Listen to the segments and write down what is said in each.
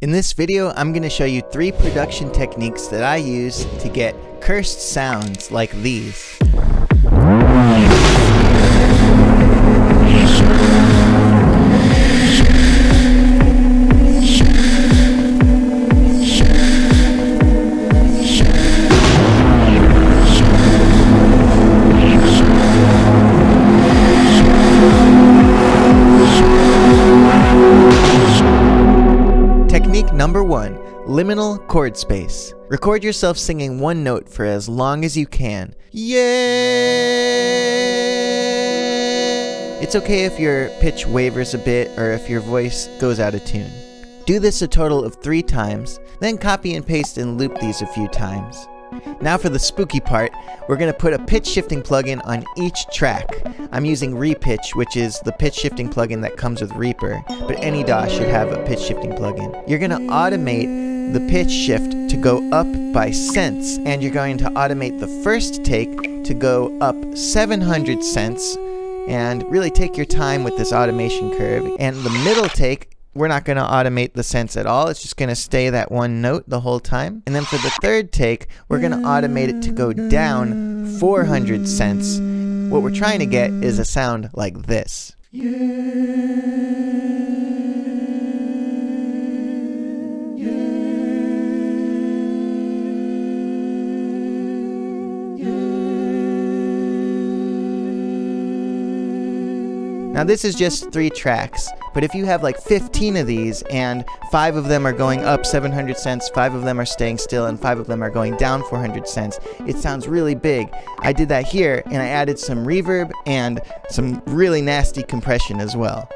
In this video, I'm going to show you 3 production techniques that I use to get cursed sounds like these. Technique number 1, liminal chord space. Record yourself singing one note for as long as you can. Yeah! It's okay if your pitch wavers a bit or if your voice goes out of tune. Do this a total of 3 times, then copy and paste and loop these a few times. Now for the spooky part, we're going to put a pitch shifting plugin on each track. I'm using Repitch, which is the pitch shifting plugin that comes with Reaper, but any DAW should have a pitch shifting plugin. You're going to automate the pitch shift to go up by cents, and you're going to automate the first take to go up 700 cents, and really take your time with this automation curve. And the middle take, we're not going to automate the cents at all. It's just going to stay that one note the whole time. And then for the third take, we're going to automate it to go down 400 cents. What we're trying to get is a sound like this. Now this is just 3 tracks, but if you have like 15 of these and 5 of them are going up 700 cents, 5 of them are staying still, and 5 of them are going down 400 cents, it sounds really big. I did that here, and I added some reverb and some really nasty compression as well.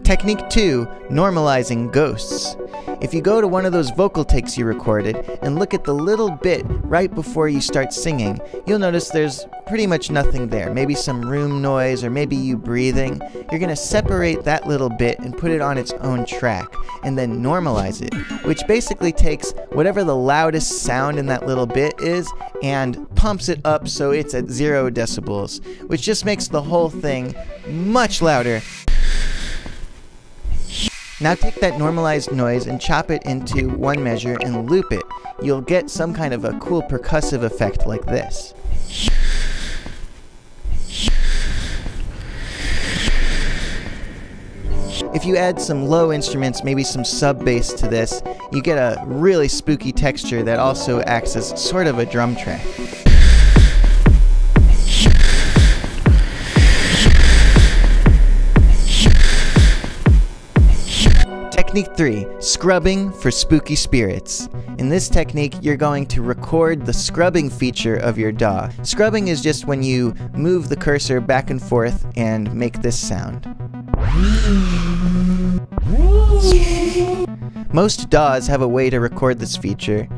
Technique 2, normalizing ghosts. If you go to one of those vocal takes you recorded and look at the little bit right before you start singing, you'll notice there's pretty much nothing there. Maybe some room noise or maybe you breathing. You're going to separate that little bit and put it on its own track and then normalize it, which basically takes whatever the loudest sound in that little bit is and pumps it up so it's at 0 decibels, which just makes the whole thing much louder. Now take that normalized noise and chop it into one measure and loop it. You'll get some kind of a cool percussive effect like this. If you add some low instruments, maybe some sub bass to this, you get a really spooky texture that also acts as sort of a drum track. Technique 3, scrubbing for spooky spirits. In this technique, you're going to record the scrubbing feature of your DAW. Scrubbing is just when you move the cursor back and forth and make this sound. Most DAWs have a way to record this feature.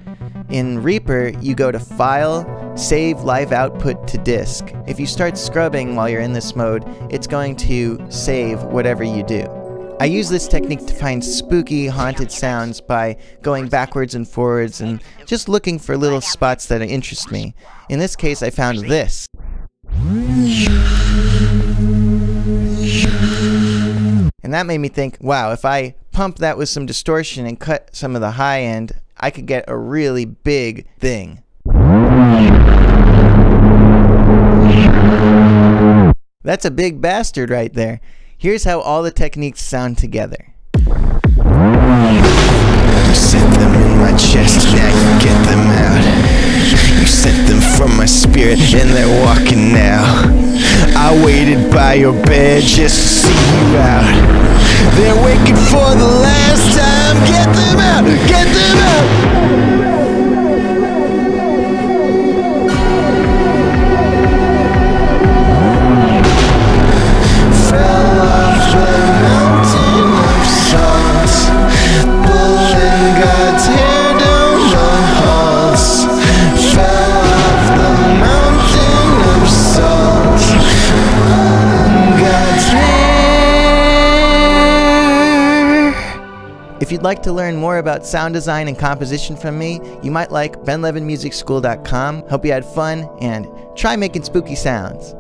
In Reaper, you go to File, Save Live Output to Disk. If you start scrubbing while you're in this mode, it's going to save whatever you do. I use this technique to find spooky, haunted sounds by going backwards and forwards and just looking for little spots that interest me. In this case, I found this. And that made me think, wow, if I pump that with some distortion and cut some of the high end, I could get a really big thing. That's a big bastard right there. Here's how all the techniques sound together. You set them in my chest, now you get them out. You sent them from my spirit and they're walking now. I waited by your bed just to see you out. They're waking for the last time. Get them out, get them out. If you'd you'd like to learn more about sound design and composition from me, you might like benlevinmusicschool.com. Hope you had fun, and try making spooky sounds.